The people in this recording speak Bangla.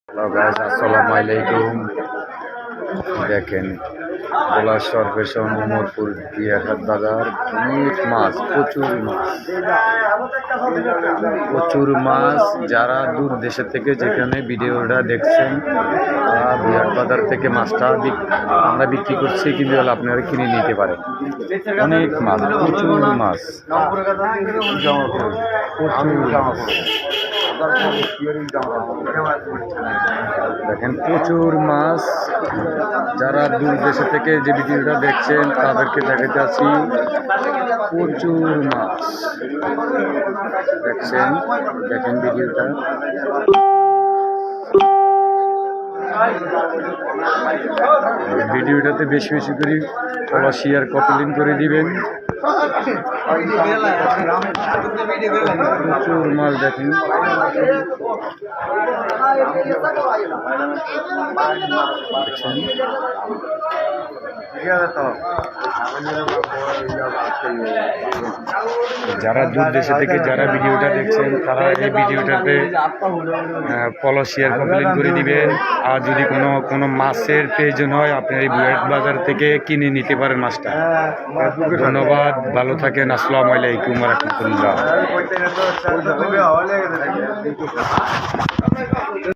হ্যালো গাইস, আসসালামু আলাইকুম। দেখেন ভোলা সরপেশন উমরপুর বিয়ারহাট বাজার, অনেক মাছ, প্রচুর মাছ। যারা দূর দেশের থেকে যেখানে ভিডিওটা দেখছেন তারা বিয়ার বাজার থেকে মাছটা আমরা বিক্রি করছি, কিন্তু আপনারা কিনে নিতে পারেন। অনেক মাছ, প্রচুর মাছ, দেখেন প্রচুর মাছ। যারা দূর দেশে থেকে যে ভিডিওটা দেখছেন তাদেরকে দেখাতে আছি, প্রচুর মাছ দেখছেন। দেখেন ভিডিওটা, ভিডিওটাতে বেশি বেশি করে ফলো, শেয়ার, কপি লিঙ্ক করে দিবেন। প্রচুর মাছ দেখেন। যারা দূর দেশে থেকে যারা ভিডিওটা দেখছেন তারা এই ভিডিওটাতে ফলো, শেয়ার, কমপ্লেন করে দিবেন। আর যদি কোনো মাছের প্রয়োজন হয় আপনার এই বিয়ারহাট বাজার থেকে কিনে নিতে পারেন মাছটা। ধন্যবাদ, ভালো থাকেন। আসসালামু আলাইকুম ওয়া রাহমাতুল্লাহ।